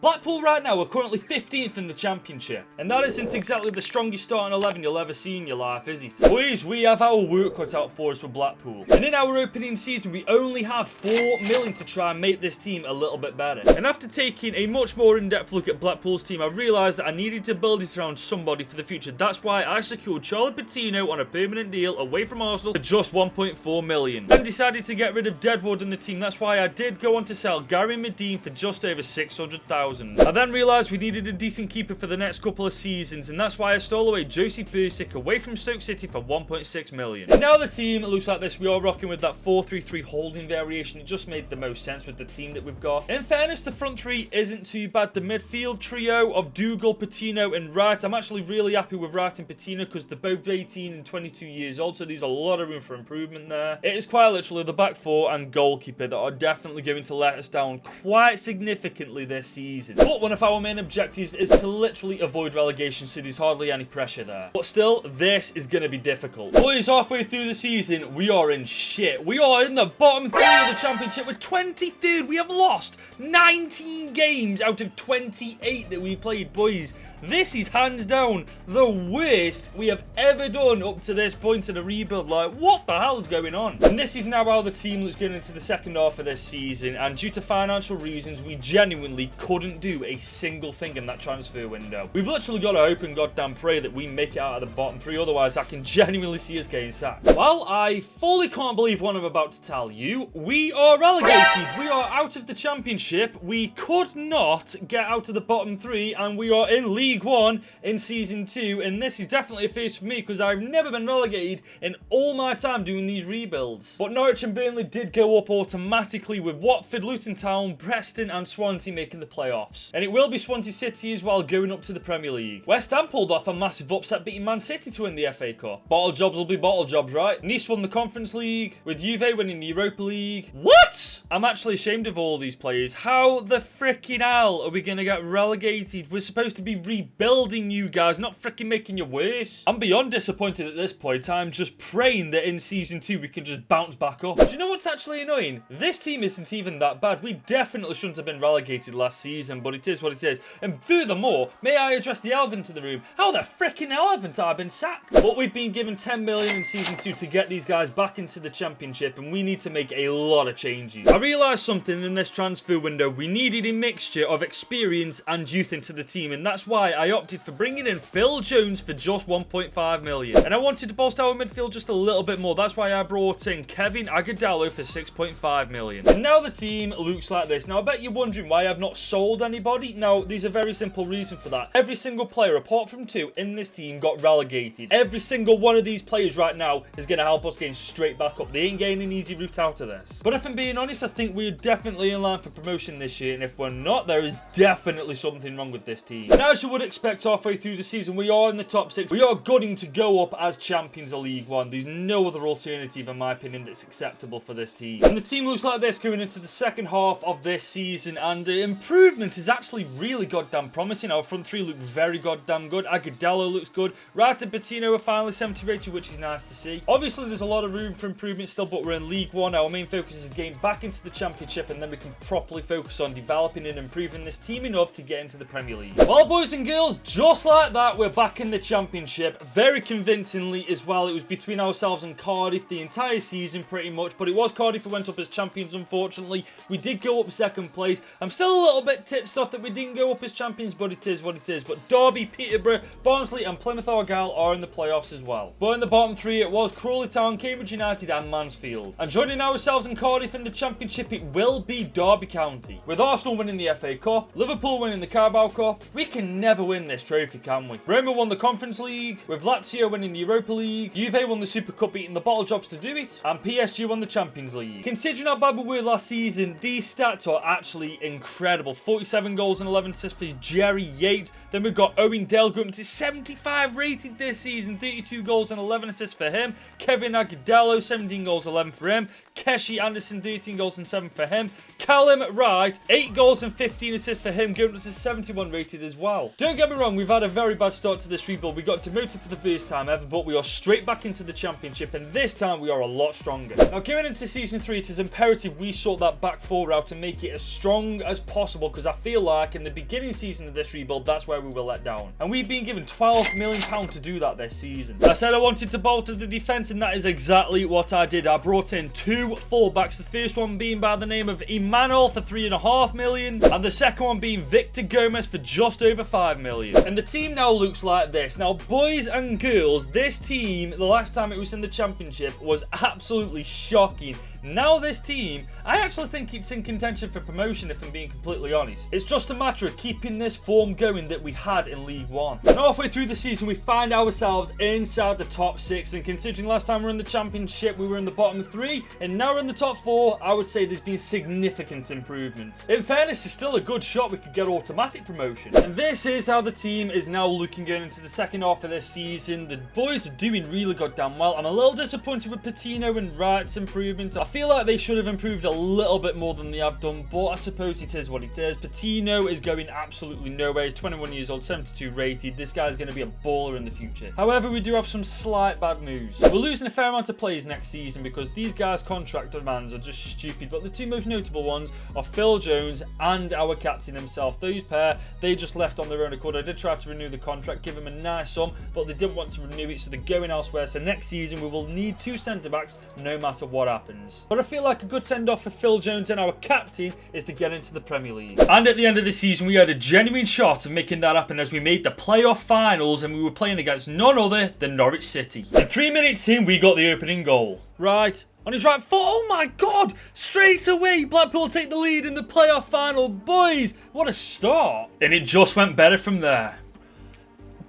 Blackpool right now are currently 15th in the championship, and that isn't exactly the strongest starting 11 you'll ever see in your life, is it? Boys, we have our work cut out for us with Blackpool, and in our opening season we only have 4 million to try and make this team a little bit better. And after taking a much more in-depth look at Blackpool's team, I realised that I needed to build it around somebody for the future. That's why I secured Charlie Patino on a permanent deal away from Arsenal for just 1.4 million. Then decided to get rid of Deadwood in the team. That's why I did go on to sell Gary Medine for just over 600,000. I then realised we needed a decent keeper for the next couple of seasons, and that's why I stole away Josie Persic away from Stoke City for 1.6 million. And now the team looks like this. We are rocking with that 4-3-3 holding variation. It just made the most sense with the team that we've got. In fairness, the front three isn't too bad. The midfield trio of Dougal, Patino and Wright, I'm actually really happy with Wright and Patino because they're both 18 and 22 years old, so there's a lot of room for improvement there. It is quite literally the back four and goalkeeper that are definitely going to let us down quite significantly this season. But one of our main objectives is to literally avoid relegation, so there's hardly any pressure there. But still, this is going to be difficult. Boys, halfway through the season, we are in shit. We are in the bottom 3 of the championship. We're 23rd. We have lost 19 games out of 28 that we've played, boys. This is hands down the worst we have ever done up to this point in a rebuild. Like, what the hell is going on? And this is now how the team looks going into the second half of this season. And due to financial reasons, we genuinely couldn't do a single thing in that transfer window. We've literally got to hope and goddamn pray that we make it out of the bottom 3. Otherwise, I can genuinely see us getting sacked. Well, I fully can't believe what I'm about to tell you. We are relegated. We are out of the championship. We could not get out of the bottom 3, and we are in League One in season 2, and this is definitely a first for me because I've never been relegated in all my time doing these rebuilds. But Norwich and Burnley did go up automatically, with Watford, Luton Town, Preston and Swansea making the playoffs. And it will be Swansea City as well going up to the Premier League. West Ham pulled off a massive upset, beating Man City to win the FA Cup. Bottle jobs will be bottle jobs, right? Nice won the Conference League, with Juve winning the Europa League. What? I'm actually ashamed of all these players. How the freaking hell are we going to get relegated? We're supposed to be rebuilding you guys, not freaking making you worse. I'm beyond disappointed at this point. I'm just praying that in season 2 we can just bounce back up. Do you know what's actually annoying? This team isn't even that bad. We definitely shouldn't have been relegated last season, but it is what it is. And furthermore, may I address the elephant in the room? How the freaking hell haven't I been sacked? But we've been given 10 million in season 2 to get these guys back into the championship, and we need to make a lot of changes. I realised something in this transfer window. We needed a mixture of experience and youth into the team, and that's why I opted for bringing in Phil Jones for just 1.5 million. And I wanted to bolster our midfield just a little bit more. That's why I brought in Kevin Agudelo for 6.5 million. And now the team looks like this. Now, I bet you're wondering why I've not sold anybody. Now, there's a very simple reason for that. Every single player, apart from 2 in this team, got relegated. Every single one of these players right now is going to help us gain straight back up. They ain't getting an easy route out of this. But if I'm being honest, I think we're definitely in line for promotion this year. And if we're not, there is definitely something wrong with this team. Now, as you would expect, halfway through the season, we are in the top 6. We are gunning to go up as champions of League One. There's no other alternative, in my opinion, that's acceptable for this team. And the team looks like this going into the second half of this season, and the improvement is actually really goddamn promising. Our front 3 look very goddamn good. Agudelo looks good. Wright and Patino are finally 70 rated, which is nice to see. Obviously, there's a lot of room for improvement still, but we're in League One. Our main focus is getting back into the championship, and then we can properly focus on developing and improving this team enough to get into the Premier League. Well, boys and girls, just like that, we're back in the championship very convincingly as well. It was between ourselves and Cardiff the entire season pretty much, but it was Cardiff who went up as champions. Unfortunately, we did go up second place. I'm still a little bit ticked off that we didn't go up as champions, but it is what it is. But Derby, Peterborough, Barnsley and Plymouth Argyle are in the playoffs as well. But in the bottom 3 it was Crawley Town, Cambridge United and Mansfield. And joining ourselves and Cardiff in the championship, it will be Derby County. With Arsenal winning the FA Cup, Liverpool winning the Carabao Cup, we can never win this trophy, can we? Roma won the Conference League, with Lazio winning the Europa League, Juve won the Super Cup beating the bottle jobs to do it, and PSG won the Champions League. Considering how bad we were last season, these stats are actually incredible. 47 goals and 11 assists for Jerry Yates. Then we've got Owen Dale going to 75 rated this season, 32 goals and 11 assists for him. Kevin Agudelo, 17 goals, 11 for him. Keshi Anderson, 13 goals and 7 for him. Callum Wright, 8 goals and 15 assists for him, going up to 71 rated as well. Don't get me wrong, we've had a very bad start to this rebuild. We got demoted for the first time ever, but we are straight back into the championship, and this time we are a lot stronger. Now, going into season 3, it is imperative we sort that back four out and make it as strong as possible, because I feel like in the beginning season of this rebuild, that's where we were let down. And we've been given £12 million to do that this season. I said I wanted to bolster the defence, and that is exactly what I did. I brought in 2 fullbacks, the first one being by the name of Emmanuel for £3.5 million, and the second one being Victor Gomez for just over £5 million. And the team now looks like this. Now, boys and girls, this team, the last time it was in the championship, was absolutely shocking. Now this team, I actually think it's in contention for promotion, if I'm being completely honest. It's just a matter of keeping this form going that we had in League One. And halfway through the season, we find ourselves inside the top 6, and considering last time we were in the championship, we were in the bottom 3, and now we're in the top 4, I would say there's been significant improvement. In fairness, it's still a good shot we could get automatic promotion. And this is how the team is now looking going into the second half of this season. The boys are doing really goddamn well. I'm a little disappointed with Patino and Wright's improvement. I feel like they should have improved a little bit more than they have done, but I suppose it is what it is. Patino is going absolutely nowhere. He's 21 years old, 72 rated. This guy's going to be a baller in the future. However, we do have some slight bad news. We're losing a fair amount of players next season because these guys' contract demands are just stupid, but the 2 most notable ones are Phil Jones and our captain himself. Those pair, they just left on their own accord. I did try to renew the contract, give them a nice sum, but they didn't want to renew it, so they're going elsewhere. So next season, we will need 2 centre-backs no matter what happens. But I feel like a good send-off for Phil Jones and our captain is to get into the Premier League. And at the end of the season, we had a genuine shot of making that happen as we made the playoff finals, and we were playing against none other than Norwich City. And 3 minutes in, we got the opening goal. Right on his right foot. Oh my god! Straight away, Blackpool take the lead in the playoff final. Boys, what a start. And it just went better from there.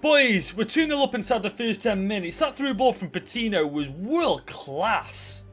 Boys, we're 2-0 up inside the first 10 minutes. That through ball from Patino was world class.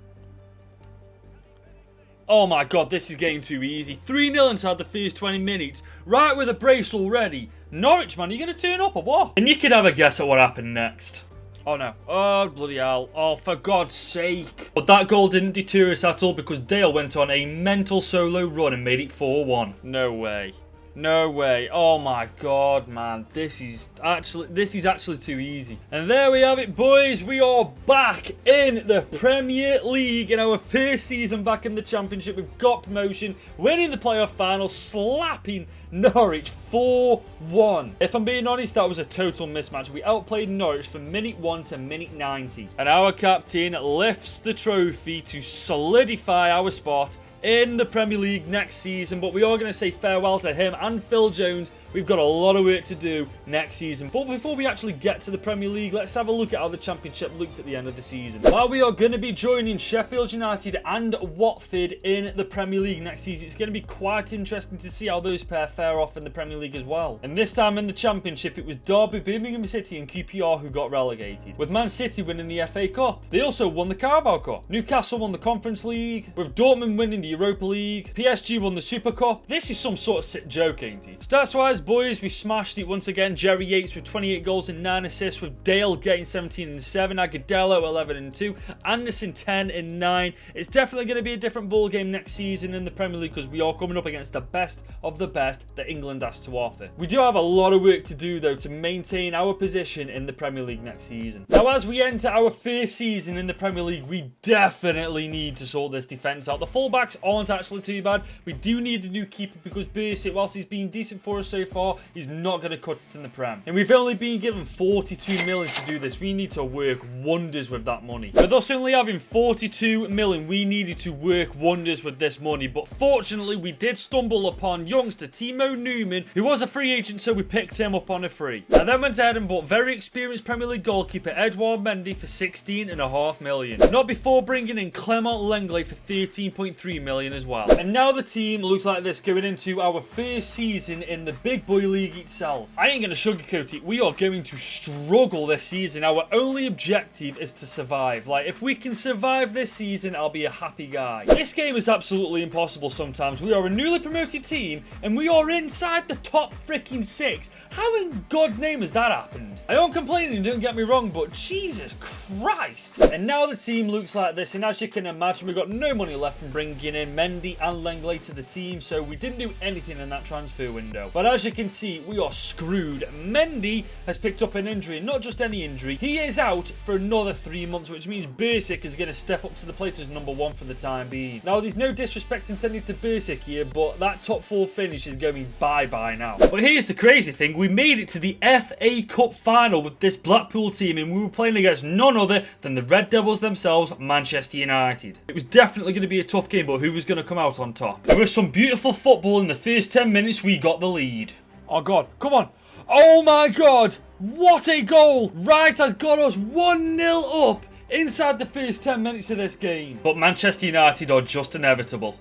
Oh my god, this is getting too easy. 3-0 inside the first 20 minutes. Right with a brace already. Norwich, man, are you going to turn up or what? And you could have a guess at what happened next. Oh no. Oh, bloody hell. Oh, for God's sake. But that goal didn't deter us at all because Dale went on a mental solo run and made it 4-1. No way. No way. Oh my god, man. This is actually too easy. And there we have it, boys. We are back in the Premier League in our first season back in the Championship. We've got promotion, winning the playoff final, slapping Norwich 4-1. If I'm being honest, that was a total mismatch. We outplayed Norwich from minute 1 to minute 90. And our captain lifts the trophy to solidify our spot in the Premier League next season, but we are going to say farewell to him and Phil Jones. We've got a lot of work to do next season. But before we actually get to the Premier League, let's have a look at how the Championship looked at the end of the season. While we are going to be joining Sheffield United and Watford in the Premier League next season, it's going to be quite interesting to see how those pair fare off in the Premier League as well. And this time in the Championship, it was Derby, Birmingham City and QPR who got relegated, with Man City winning the FA Cup. They also won the Carabao Cup. Newcastle won the Conference League, with Dortmund winning the Europa League. PSG won the Super Cup. This is some sort of sick joke, ain't it? Stats-wise, boys, we smashed it once again. Jerry Yates with 28 goals and 9 assists, with Dale getting 17 and 7, Agudelo 11 and 2, Anderson 10 and 9. It's definitely going to be a different ball game next season in the Premier League because we are coming up against the best of the best that England has to offer. We do have a lot of work to do though to maintain our position in the Premier League next season. Now, as we enter our first season in the Premier League, we definitely need to sort this defence out. The fullbacks aren't actually too bad. We do need a new keeper because Bursic, whilst he's been decent for us so far, he's not going to cut it in the Prem. And we've only been given 42 million to do this. We need to work wonders with that money. With us only having 42 million, we needed to work wonders with this money. But fortunately, we did stumble upon youngster Timo Newman, who was a free agent, so we picked him up on a free. I then went ahead and bought very experienced Premier League goalkeeper Edouard Mendy for 16.5 million. Not before bringing in Clement Lenglet for 13.3 million as well. And now the team looks like this going into our first season in the big boy league itself. I ain't going to sugarcoat it. We are going to struggle this season. Our only objective is to survive. Like, if we can survive this season, I'll be a happy guy. This game is absolutely impossible sometimes. We are a newly promoted team, and we are inside the top freaking 6. How in God's name has that happened? I don't complain, don't get me wrong, but Jesus Christ. And now the team looks like this, and as you can imagine, we've got no money left from bringing in Mendy and Lenglet to the team, so we didn't do anything in that transfer window. But as you can see, we are screwed. Mendy has picked up an injury, and not just any injury. He is out for another 3 months, which means Basic is going to step up to the plate as #1 for the time being. Now, there's no disrespect intended to Basic here, but that top 4 finish is going bye-bye now. But here's the crazy thing. We made it to the FA Cup final with this Blackpool team, and we were playing against none other than the Red Devils themselves, Manchester United. It was definitely going to be a tough game, but who was going to come out on top? And with some beautiful football in the first 10 minutes, we got the lead. Oh God, come on. Oh my God, what a goal. Wright has got us 1-0 up inside the first 10 minutes of this game. But Manchester United are just inevitable.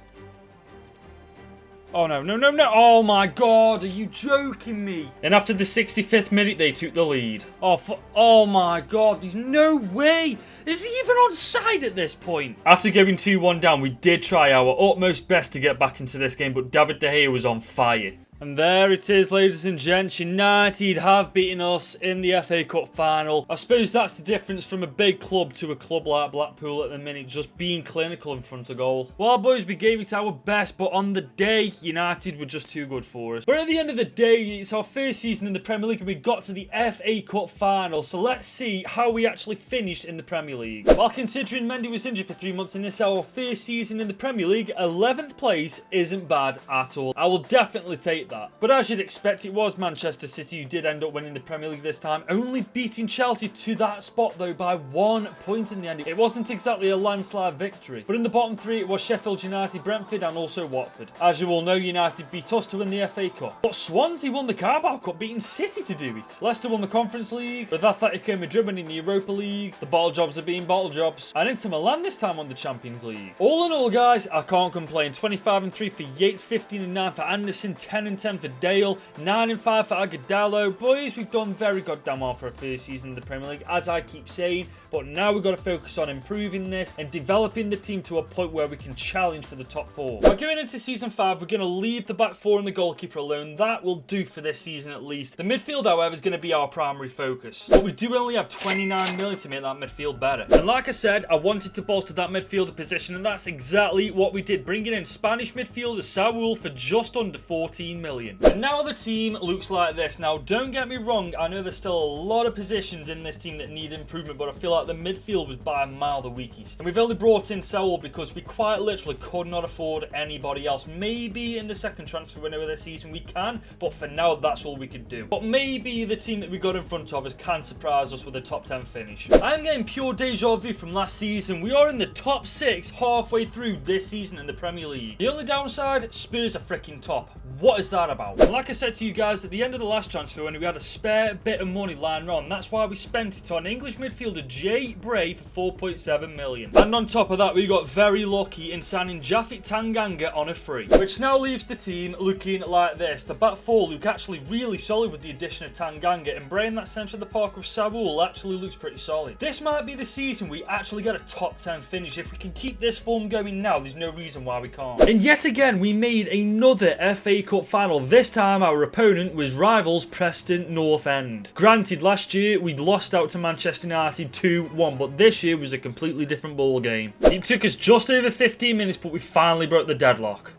Oh no, no, no, no. Oh my God, are you joking me? And after the 65th minute, they took the lead. Oh my God, there's no way. Is he even onside at this point? After going 2-1 down, we did try our utmost best to get back into this game, but David De Gea was on fire. And there it is, ladies and gents. United have beaten us in the FA Cup final. I suppose that's the difference from a big club to a club like Blackpool at the minute, just being clinical in front of goal. Well, boys, we gave it our best, but on the day, United were just too good for us. But at the end of the day, it's our first season in the Premier League, and we got to the FA Cup final. So let's see how we actually finished in the Premier League. While considering Mendy was injured for 3 months in this our first season in the Premier League, 11th place isn't bad at all. I will definitely take that. But as you'd expect, it was Manchester City who did end up winning the Premier League this time, only beating Chelsea to that spot though by 1 point in the end. It wasn't exactly a landslide victory, but in the bottom 3 it was Sheffield United, Brentford and also Watford. As you all know, United beat us to win the FA Cup, but Swansea won the Carabao Cup, beating City to do it. Leicester won the Conference League, with Atletico Madrid winning the Europa League. The bottle jobs are being bottle jobs, and Inter Milan this time won the Champions League. All in all, guys, I can't complain. 25-3 for Yates, 15-9 for Anderson, 10-10 for Dale, 9-5 for Agudelo. Boys, we've done very goddamn well for a first season in the Premier League, as I keep saying, but now we've got to focus on improving this and developing the team to a point where we can challenge for the top 4. But going into season 5, we're going to leave the back 4 and the goalkeeper alone. That will do for this season at least. The midfield, however, is going to be our primary focus, but we do only have 29 million to make that midfield better. And like I said, I wanted to bolster that midfielder position, and that's exactly what we did, bringing in Spanish midfielder Saul for just under 14 million. And now the team looks like this. Now, don't get me wrong, I know there's still a lot of positions in this team that need improvement, but I feel like the midfield was by a mile the weakest. And we've only brought in Saul because we quite literally could not afford anybody else. Maybe in the second transfer window of this season we can, but for now, that's all we could do. But maybe the team that we got in front of us can surprise us with a top 10 finish. I'm getting pure deja vu from last season. We are in the top 6 halfway through this season in the Premier League. The only downside, Spurs are freaking top. What is that about? And like I said to you guys at the end of the last transfer, when we had a spare bit of money lying around, that's why we spent it on English midfielder Jay Bray for 4.7 million. And on top of that, we got very lucky in signing Japhet Tanganga on a free, which now leaves the team looking like this. The back 4 look actually really solid with the addition of Tanganga, and Bray in that centre of the park with Saul actually looks pretty solid. This might be the season we actually get a top 10 finish. If we can keep this form going now, there's no reason why we can't. And yet again, we made another FA Cup final. This time our opponent was rivals Preston North End. Granted, last year we'd lost out to Manchester United 2-1, but this year was a completely different ball game. It took us just over 15 minutes, but we finally broke the deadlock.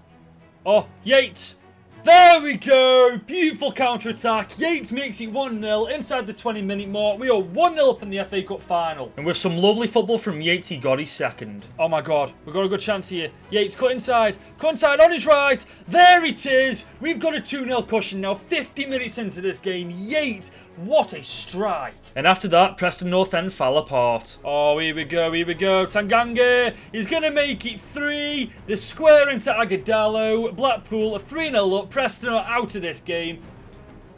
Oh, Yates! There we go! Beautiful counter-attack. Yates makes it 1-0 inside the 20-minute mark. We are 1-0 up in the FA Cup final. And with some lovely football from Yates, he got his second. Oh my God, we've got a good chance here. Yates, cut inside on his right. There it is. We've got a 2-0 cushion now. 50 minutes into this game. Yates, what a strike. And after that, Preston North End fell apart. Oh, here we go, here we go. Tanganga is going to make it 3. The square into Agudelo. Blackpool are 3-0 up. Preston are out of this game.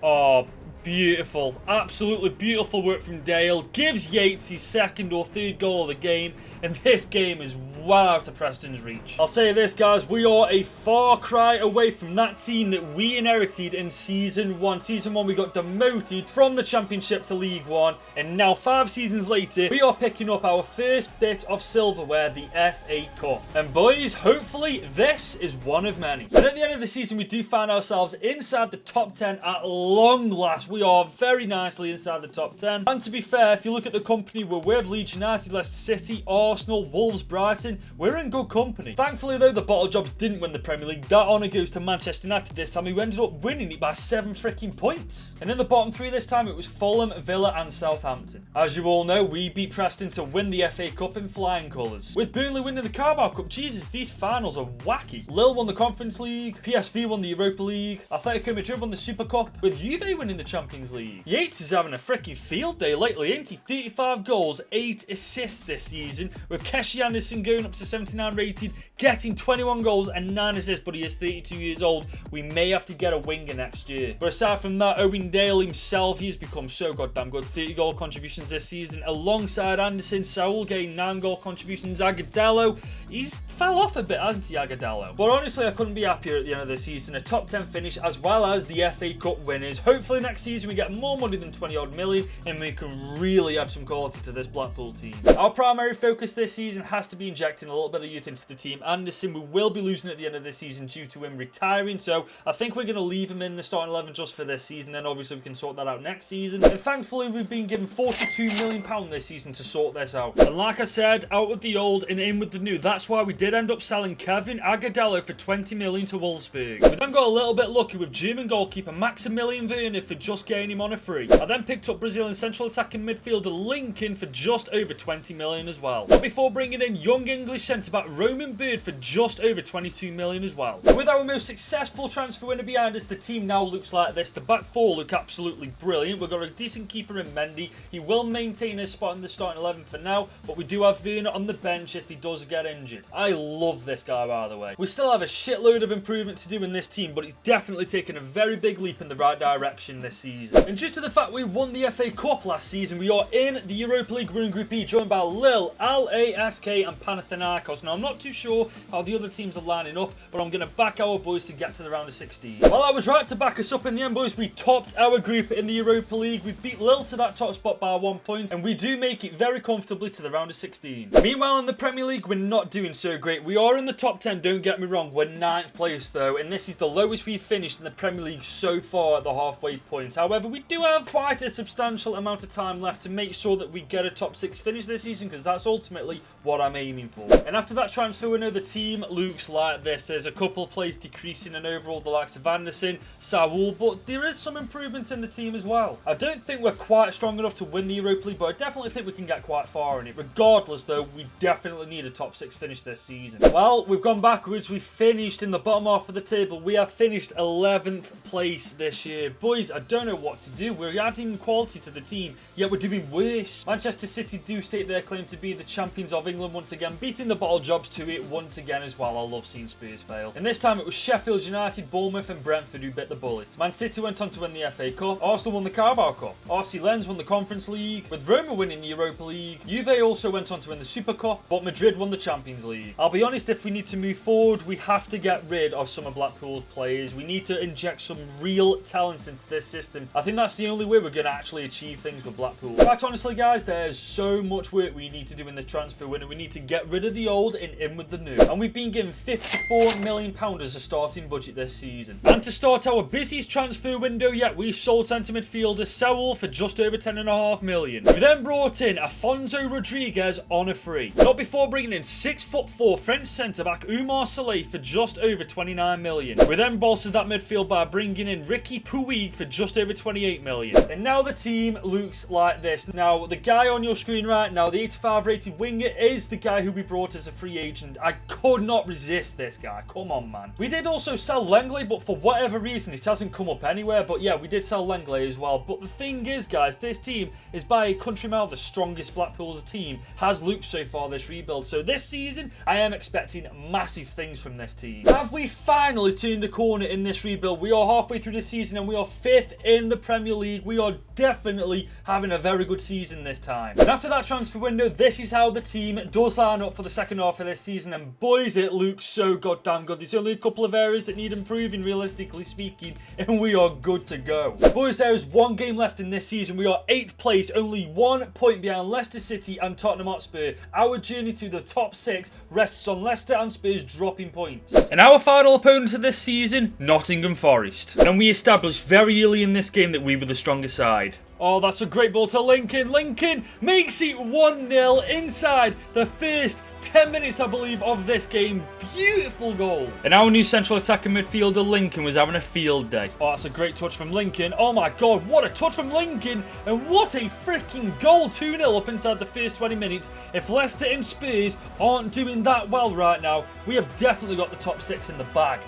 Oh, beautiful. Absolutely beautiful work from Dale. Gives Yates his second or third goal of the game. and this game is well out of Preston's reach. I'll say this, guys, we are a far cry away from that team that we inherited in Season 1. Season 1, we got demoted from the Championship to League 1, and now 5 seasons later, we are picking up our first bit of silverware, the FA Cup. And boys, hopefully, this is one of many. And at the end of the season, we do find ourselves inside the top 10 at long last. We are very nicely inside the top 10. And to be fair, if you look at the company, we're with Leeds United, Leicester City, Arsenal, Wolves, Brighton. We're in good company. Thankfully, though, the Bottle Jobs didn't win the Premier League. That honour goes to Manchester United this time. We ended up winning it by 7 freaking points. And in the bottom 3 this time, it was Fulham, Villa and Southampton. As you all know, we beat Preston to win the FA Cup in flying colours. With Burnley winning the Carabao Cup, Jesus, these finals are wacky. Lille won the Conference League, PSV won the Europa League, Atletico Madrid won the Super Cup, with Juve winning the Champions League. Yates is having a freaking field day lately, ain't he? 35 goals, 8 assists this season, with Keshi Anderson going up to 79 rated, getting 21 goals and 9 assists, but he is 32 years old. We may have to get a winger next year. But aside from that, Owen Dale himself, he has become so goddamn good. 30 goal contributions this season, alongside Anderson. Saul getting 9 goal contributions. Agudelo, he's fell off a bit, hasn't he, Agudelo? But honestly, I couldn't be happier at the end of the season. A top 10 finish, as well as the FA Cup winners. Hopefully next season we get more money than 20 odd million, and we can really add some quality to this Blackpool team. Our primary focus this season has to be injecting a little bit of youth into the team. Anderson, we will be losing at the end of the season due to him retiring, so I think we're going to leave him in the starting 11 just for this season, then obviously we can sort that out next season. And thankfully, we've been given £42 million this season to sort this out. And like I said, out with the old and in with the new. That's why we did end up selling Kevin Agudelo for 20 million to Wolfsburg. We then got a little bit lucky with German goalkeeper Maximilian Werner for just getting him on a free. I then picked up Brazilian central attacking midfielder Lincoln for just over 20 million as well. But before bringing in young English centre-back Roman Bird for just over 22 million as well. With our most successful transfer winner behind us, the team now looks like this. The back four look absolutely brilliant. We've got a decent keeper in Mendy. He will maintain his spot in the starting 11 for now, but we do have Werner on the bench if he does get injured. I love this guy, by the way. We still have a shitload of improvement to do in this team, but he's definitely taken a very big leap in the right direction this season. And due to the fact we won the FA Cup last season, we are in the Europa League. We're in Group E, joined by Lille, LASK and Panathinaikos. Now, I'm not too sure how the other teams are lining up, but I'm going to back our boys to get to the round of 16. Well, I was right to back us up in the end, boys. We topped our group in the Europa League. We beat Lille to that top spot by 1 point, and we do make it very comfortably to the round of 16. Meanwhile, in the Premier League, we're not doing so great. We are in the top 10, don't get me wrong. We're 9th place, though, and this is the lowest we've finished in the Premier League so far at the halfway point. However, we do have quite a substantial amount of time left to make sure that we get a top 6 finish this season, because that's ultimately what I'm aiming for. And after that transfer window, the team looks like this. There's a couple of players decreasing in overall, the likes of Anderson, Saul, but there is some improvement in the team as well. I don't think we're quite strong enough to win the Europa League, but I definitely think we can get quite far in it. Regardless, though, we definitely need a top 6 finish this season. Well, we've gone backwards. We finished in the bottom half of the table. We have finished 11th place this year. Boys, I don't know what to do. We're adding quality to the team, yet we're doing worse. Manchester City do state their claim to be the champions of England once again, beating the Bottle Jobs to it once again as well. I love seeing Spurs fail. And this time it was Sheffield United, Bournemouth and Brentford who bit the bullet. Man City went on to win the FA Cup. Arsenal won the Carabao Cup. RC Lens won the Conference League, with Roma winning the Europa League. Juve also went on to win the Super Cup, but Madrid won the Champions League. I'll be honest, if we need to move forward, we have to get rid of some of Blackpool's players. We need to inject some real talent into this system. I think that's the only way we're going to actually achieve things with Blackpool. Quite honestly, guys, there's so much work we need to do in the transfer window. We need to get rid of the old and in with the new. And we've been given £54 million as a starting budget this season. And to start our busiest transfer window yet, we sold centre midfielder Saul for just over £10.5 million. We then brought in Afonso Rodriguez on a free. Not before bringing in 6'4" French centre-back Oumar Saleh for just over £29 million. We then bolstered that midfield by bringing in Ricky Puig for just over £28 million. And now the team looks like this. Now, the guy on your screen right now, the 85 rated winger, is the guy who we brought as a free agent. I could not resist this guy. Come on, man. We did also sell Langley, but for whatever reason, it hasn't come up anywhere. But yeah, we did sell Langley as well. But the thing is, guys, this team is by a country mile the strongest Blackpool's team has looked so far this rebuild. So this season, I am expecting massive things from this team. Have we finally turned the corner in this rebuild? We are halfway through the season and we are 5th in the Premier League. We are definitely having a very good season this time. And after that transfer window, this is how now the team does line up for the second half of this season, and boys, it looks so goddamn good. There's only a couple of areas that need improving, realistically speaking, and we are good to go. Boys, there is one game left in this season. We are 8th place, only 1 point behind Leicester City and Tottenham Hotspur. Our journey to the top 6 rests on Leicester and Spurs dropping points. And our final opponent of this season, Nottingham Forest. And we established very early in this game that we were the stronger side. Oh, that's a great ball to Lincoln. Lincoln makes it 1-0 inside the first 10 minutes, I believe, of this game. Beautiful goal. And our new central attacking midfielder, Lincoln, was having a field day. Oh, that's a great touch from Lincoln. Oh my God, what a touch from Lincoln. And what a freaking goal. 2-0 up inside the first 20 minutes. If Leicester and Spurs aren't doing that well right now, we have definitely got the top 6 in the bag.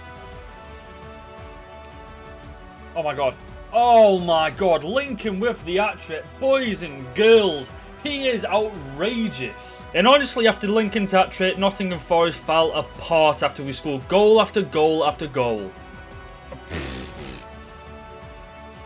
Oh my God. Oh my God, Lincoln with the hat-trick. Boys and girls, he is outrageous. And honestly, after Lincoln's hat-trick, Nottingham Forest fell apart after we scored goal after goal after goal.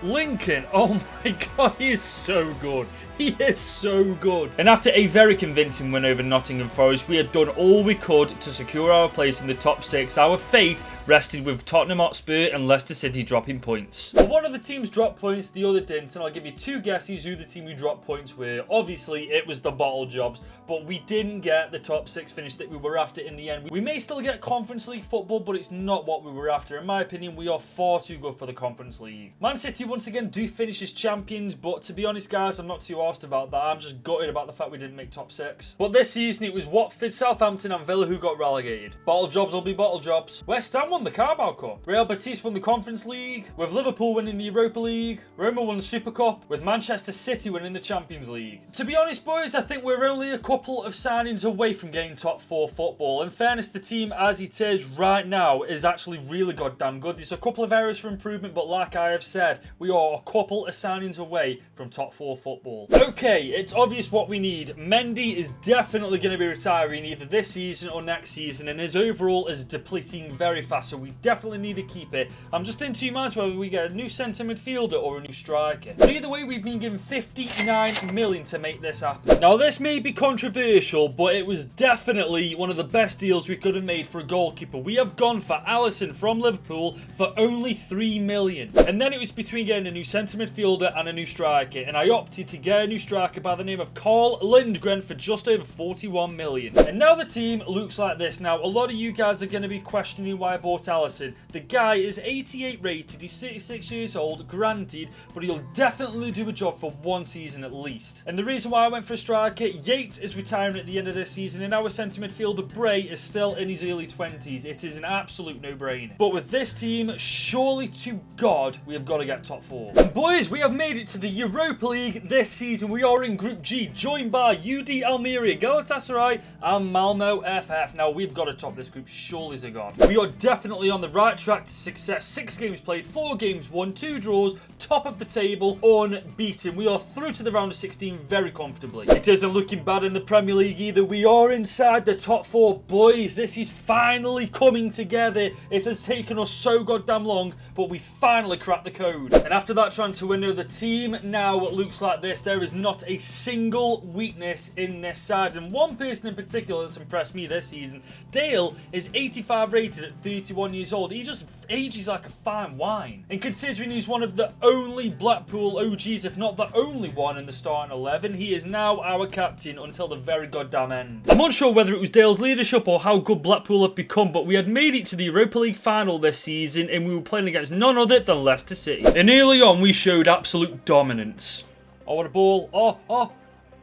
Lincoln, oh my God, he is so good. He is so good. And after a very convincing win over Nottingham Forest, we had done all we could to secure our place in the top 6. Our fate rested with Tottenham Hotspur and Leicester City dropping points. Well, one of the teams dropped points, the other didn't, and I'll give you 2 guesses who the team who dropped points were. Obviously, it was the Bottle Jobs, but we didn't get the top 6 finish that we were after in the end. We may still get Conference League football, but it's not what we were after. In my opinion, we are far too good for the Conference League. Man City, once again, do finish as champions, but to be honest, guys, I'm not too arsed about that. I'm just gutted about the fact we didn't make top 6. But this season, it was Watford, Southampton and Villa who got relegated. Bottle Jobs will be Bottle Jobs. West Ham won the Carabao Cup. Real Betis won the Conference League, with Liverpool winning the Europa League. Roma won the Super Cup, with Manchester City winning the Champions League. To be honest, boys, I think we're only a couple of signings away from getting top 4 football. In fairness, the team as it is right now is actually really goddamn good. There's a couple of areas for improvement, but like I have said, we are a couple of signings away from top 4 football. Okay, it's obvious what we need. Mendy is definitely going to be retiring either this season or next season, and his overall is depleting very fast, so we definitely need to keep it. I'm just in 2 minds whether we get a new centre midfielder or a new striker. But either way, we've been given 59 million to make this happen. Now, this may be controversial, but it was definitely one of the best deals we could have made for a goalkeeper. We have gone for Alisson from Liverpool for only 3 million. And then it was between getting a new centre midfielder and a new striker, and I opted to get a new striker by the name of Carl Lindgren for just over 41 million. And now the team looks like this. Now, a lot of you guys are going to be questioning why I bought Alisson. The guy is 88 rated, he's 36 years old, granted, but he'll definitely do a job for 1 season at least. And the reason why I went for a striker, Yates is retiring at the end of this season, and our centre midfielder Bray is still in his early 20s. It is an absolute no-brainer. But with this team, surely to God, we have got to get top 4. And boys, we have made it to the Europa League this season. We are in Group G, joined by UD Almeria, Galatasaray and Malmo FF. Now, we've got to top this group, surely to God. We are definitely on the right track to success. 6 games played, 4 games won, 2 draws, top of the table, unbeaten. We are through to the round of 16 very comfortably. It isn't looking bad in the Premier League either. We are inside the top 4. Boys, this is finally coming together. It has taken us so goddamn long, but we finally cracked the code. And after that transfer window, the team now looks like this. There is not a single weakness in this side, and one person in particular that's impressed me this season, Dale, is 85 rated at 31 years old. He just ages like a fine wine. And considering he's one of the only Blackpool OGs, if not the only one in the starting 11, he is now our captain until the very goddamn end. I'm unsure whether it was Dale's leadership or how good Blackpool have become, but we had made it to the Europa League final this season, and we were playing against none other than Leicester City. And early on, we showed absolute dominance. Oh, what a ball.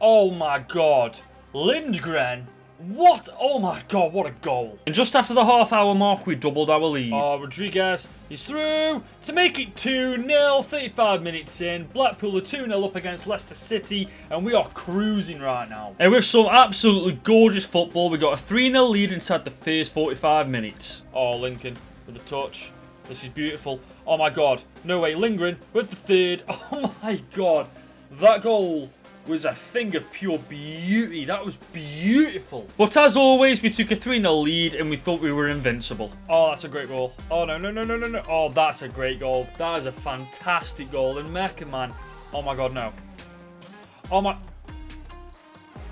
Oh my God. Lindgren. What? Oh my God, what a goal. And just after the half-hour mark, we doubled our lead. Oh, Rodriguez, he's through to make it 2-0, 35 minutes in. Blackpool are 2-0 up against Leicester City, and we are cruising right now. And with some absolutely gorgeous football, we got a 3-0 lead inside the first 45 minutes. Oh, Lincoln with the touch. This is beautiful. Oh my God. No way, Lindgren with the third. Oh my God. That goal was a thing of pure beauty. That was beautiful. But as always, we took a 3-0 lead and we thought we were invincible. Oh, that's a great goal. Oh, no. Oh, that's a great goal. That is a fantastic goal. And Mecca, man. Oh, my God, no. Oh, my...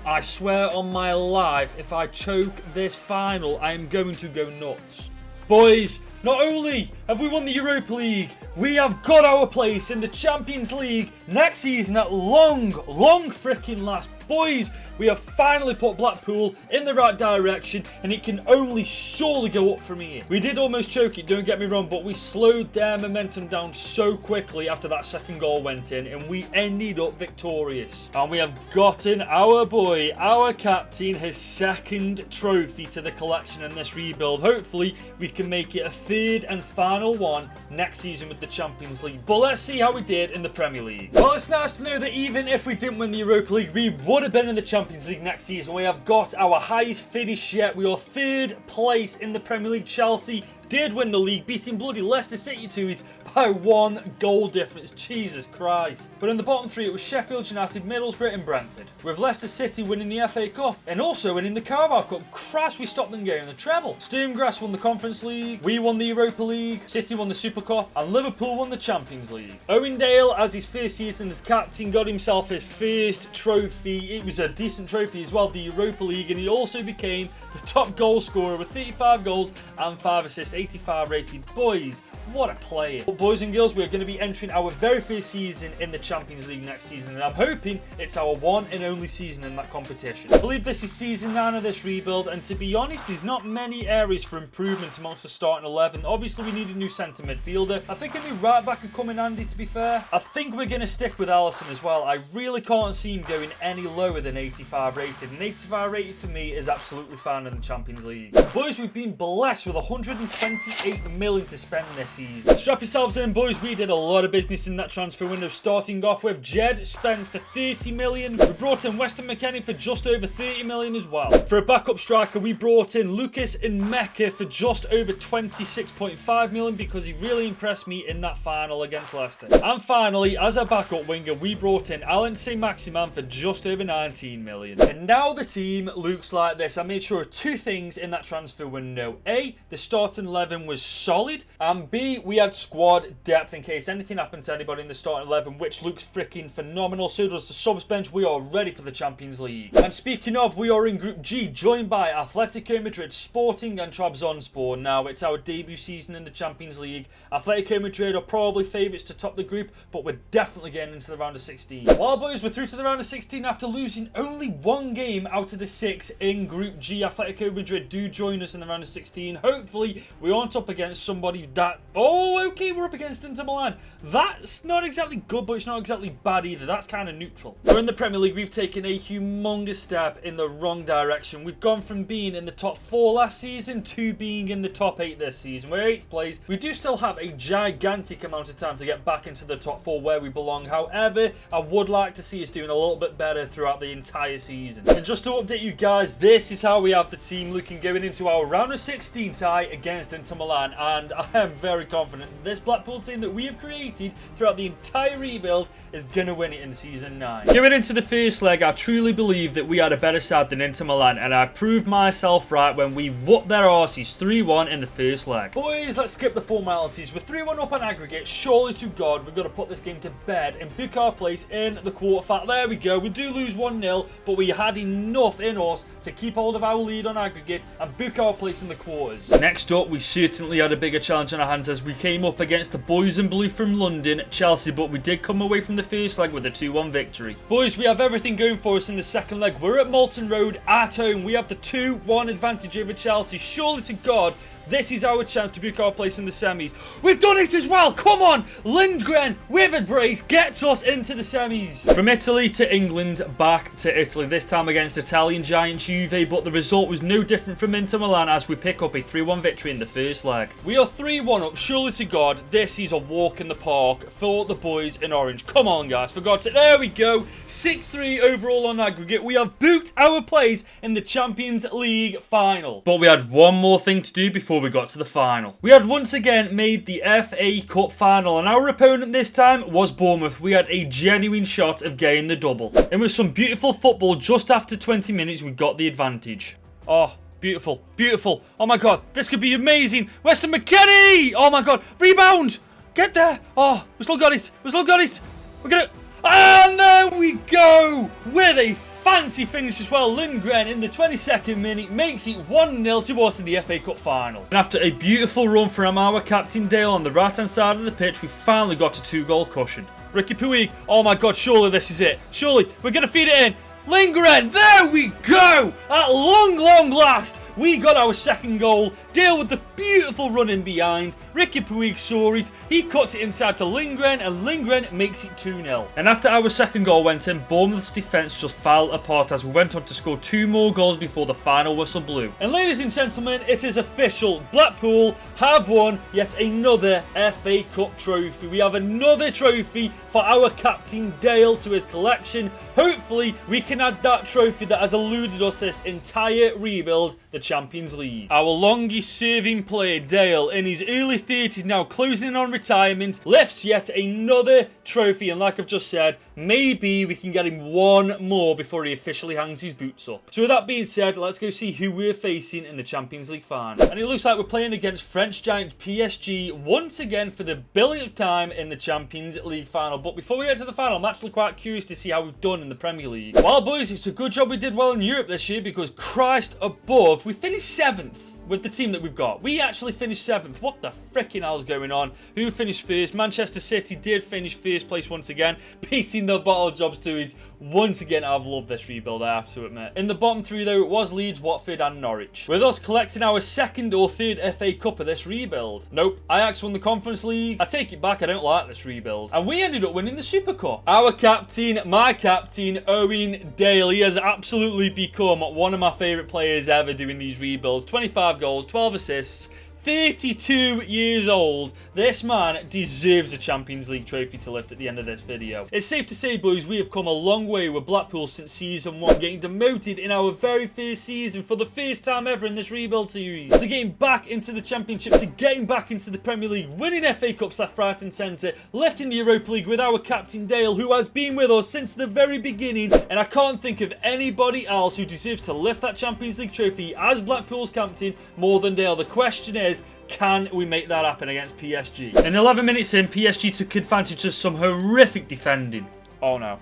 I swear on my life, if I choke this final, I am going to go nuts. Boys, not only have we won the Europa League, we have got our place in the Champions League next season at long freaking last. Boys, we have finally put Blackpool in the right direction, and it can only surely go up from here. We did almost choke it, don't get me wrong, but we slowed their momentum down so quickly after that second goal went in, and we ended up victorious. And we have gotten our boy, our captain, his second trophy to the collection in this rebuild. Hopefully, we can make it a third and final one next season with the Champions League. But let's see how we did in the Premier League. Well, it's nice to know that even if we didn't win the Europa League, we would have been in the Champions League next season. We have got our highest finish yet. We are third place in the Premier League. Chelsea did win the league, beating bloody Leicester City to it by 1 goal difference. Jesus Christ. But in the bottom three, it was Sheffield United, Middlesbrough and Brentford, with Leicester City winning the FA Cup and also winning the Carabao Cup. Christ, we stopped them getting the treble. Sturmgrass won the Conference League, we won the Europa League, City won the Super Cup, and Liverpool won the Champions League. Owen Dale, as his first season as captain, got himself his first trophy. It was a decent trophy as well, the Europa League, and he also became the top goal scorer with 35 goals and 5 assists, 85 rated. Boys, what a player. But boys and girls, we're going to be entering our very first season in the Champions League next season, and I'm hoping it's our one and only season in that competition. I believe this is season 9 of this rebuild, and to be honest, there's not many areas for improvement amongst the starting 11. Obviously, we need a new centre midfielder. I think a new right back could come in handy, to be fair. I think we're going to stick with Alisson as well. I really can't see him going any lower than 85 rated, and 85 rated for me is absolutely fine in the Champions League. Boys, we've been blessed with 128 million to spend this season. Strap yourselves in, boys. We did a lot of business in that transfer window, starting off with Jed Spence for 30 million. We brought in Weston McKennie for just over 30 million as well. For a backup striker, we brought in Lucas Mecca for just over 26.5 million because he really impressed me in that final against Leicester. And finally, as a backup winger, we brought in Alan Saint-Maximin for just over 19 million. And now the team looks like this. I made sure of 2 things in that transfer window. A, the starting 11 was solid, and B, we had squad depth in case anything happened to anybody in the starting 11, which looks freaking phenomenal. So does the subs bench. We are ready for the Champions League. And speaking of, we are in Group G, joined by Atletico Madrid, Sporting and Trabzonspor. Now, it's our debut season in the Champions League. Atletico Madrid are probably favourites to top the group, but we're definitely getting into the round of 16. Well, boys, we're through to the round of 16 after losing only 1 game out of the 6 in Group G. Atletico Madrid do join us in the round of 16. Hopefully, we aren't up against somebody that... Oh, okay, we're up against Inter Milan. That's not exactly good, but it's not exactly bad either. That's kind of neutral. We're in the Premier League. We've taken a humongous step in the wrong direction. We've gone from being in the top 4 last season to being in the top 8 this season. We're 8th place. We do still have a gigantic amount of time to get back into the top 4 where we belong. However, I would like to see us doing a little bit better throughout the entire season. And just to update you guys, this is how we have the team looking going into our round of 16 tie against Inter Milan. And I am very confident this Blackpool team that we have created throughout the entire rebuild is going to win it in season 9. Going into the first leg, I truly believe that we had a better side than Inter Milan, and I proved myself right when we whooped their arses 3-1 in the first leg. Boys, let's skip the formalities. We're 3-1 up on aggregate. Surely to God, we've got to put this game to bed and book our place in the quarterfinal. There we go. We do lose 1-0, but we had enough in us to keep hold of our lead on aggregate and book our place in the quarters. Next up, we certainly had a bigger challenge on our hands as we came up against the boys in blue from London, Chelsea, but we did come away from the first leg with a 2-1 victory. Boys, we have everything going for us in the second leg. We're at Malton Road at home. We have the 2-1 advantage over Chelsea. Surely to God, this is our chance to book our place in the semis. We've done it as well. Come on. Lindgren with a brace gets us into the semis. From Italy to England, back to Italy. This time against Italian giant Juve, but the result was no different from Inter Milan as we pick up a 3-1 victory in the first leg. We are 3-1 up. Surely to God, this is a walk in the park for the boys in orange. Come on, guys. For God's sake. There we go. 6-3 overall on aggregate. We have booked our place in the Champions League final. But we had one more thing to do before we got to the final. We had once again made the FA Cup final, and our opponent this time was Bournemouth. We had a genuine shot of getting the double. And with some beautiful football, just after 20 minutes, we got the advantage. Oh, beautiful, beautiful. Oh my God, this could be amazing. Weston McKennie! Oh my God, rebound! Get there! Oh, we still got it. We still got it. We're gonna... And there we go! With a fancy finish as well. Lindgren in the 22nd minute makes it 1-0 towards the FA Cup final. And after a beautiful run from our captain Dale on the right-hand side of the pitch, we finally got a 2-goal cushion. Ricky Puig, oh my god, surely this is it. Surely, we're going to feed it in. Lindgren, there we go! At long last, we got our second goal. Dale with the beautiful run in behind. Ricky Puig saw it. He cuts it inside to Lindgren, and Lindgren makes it 2-0. And after our second goal went in, Bournemouth's defence just fell apart as we went on to score 2 more goals before the final whistle blew. And ladies and gentlemen, it is official. Blackpool have won yet another FA Cup trophy. We have another trophy for our captain Dale to his collection. Hopefully, we can add that trophy that has eluded us this entire rebuild, the Champions League. Our longest serving player, Dale, in his early 30s now, closing in on retirement, lifts yet another trophy, and like I've just said, maybe we can get him one more before he officially hangs his boots up. So with that being said, let's go see who we're facing in the Champions League final. And it looks like we're playing against French giant PSG once again for the billionth time in the Champions League final. But before we get to the final, I'm actually quite curious to see how we've done in the Premier League. Well, boys, it's a good job we did well in Europe this year, because Christ above, we finished 7th. With the team that we've got. We actually finished 7th. What the frickin' hell's going on? Who finished first? Manchester City did finish first place once again, beating the bottle jobs to it. Once again, I've loved this rebuild, I have to admit. In the bottom 3 though, it was Leeds, Watford and Norwich. With us collecting our 2nd or 3rd FA Cup of this rebuild. Nope, Ajax won the Conference League. I take it back, I don't like this rebuild. And we ended up winning the Super Cup. Our captain, my captain, Owen Dale, he has absolutely become one of my favourite players ever doing these rebuilds. 25 goals, 12 assists, 32 years old. This man deserves a Champions League trophy to lift at the end of this video. It's safe to say, boys, we have come a long way with Blackpool since season 1, getting demoted in our very first season for the first time ever in this rebuild series, to getting back into the Championship, to getting back into the Premier League, winning FA Cups left, right and centre, lifting the Europa League with our captain Dale, who has been with us since the very beginning, and I can't think of anybody else who deserves to lift that Champions League trophy as Blackpool's captain more than Dale. The question is, can we make that happen against PSG? And 11 minutes in, PSG took advantage of some horrific defending. Oh no.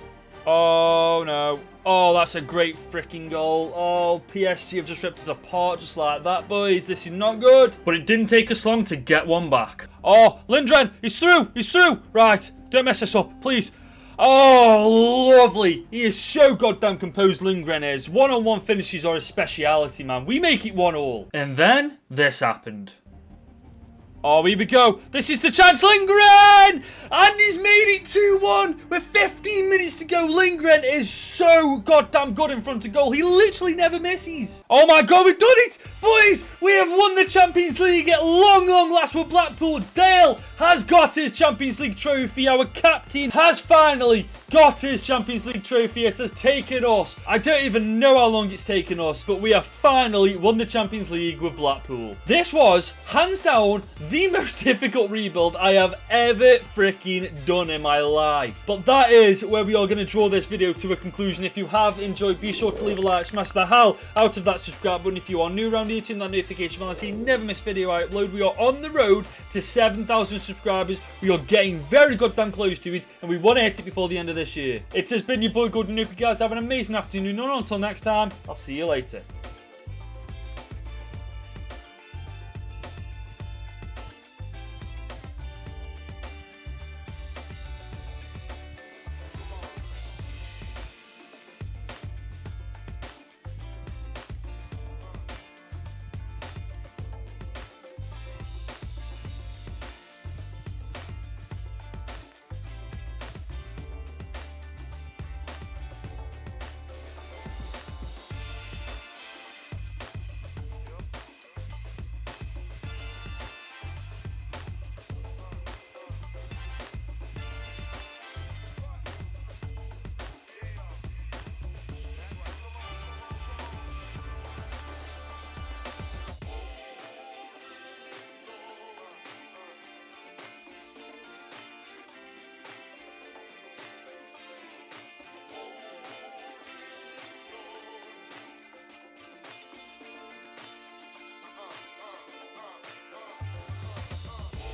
Oh no. Oh, that's a great freaking goal. Oh, PSG have just ripped us apart just like that, boys. This is not good. But it didn't take us long to get one back. Oh, Lindgren, he's through. He's through. Right, don't mess us up, please. Oh, lovely. He is so goddamn composed, Lindgren is. One-on-one finishes are a speciality, man. We make it 1-1. And then this happened. Oh, here we go. This is the chance, Lindgren! And he's made it 2-1 with 15 minutes to go. Lindgren is so goddamn good in front of goal. He literally never misses. Oh my god, we've done it! Boys, we have won the Champions League at long last with Blackpool. Dale has got his Champions League trophy. Our captain has finally got his Champions League trophy. It has taken us, I don't even know how long it's taken us, but we have finally won the Champions League with Blackpool. This was, hands down, the most difficult rebuild I have ever freaking done in my life. But that is where we are going to draw this video to a conclusion. If you have enjoyed, be sure to leave a like, smash the hell out of that subscribe button. If you are new around here, turn that notification bell so you never miss video I upload. We are on the road to 7,000 subscribers. We are getting very goddamn close to it, and we want to hit it before the end of this year. It has been your boy Gordon. Hope you guys have an amazing afternoon, and until next time, I'll see you later.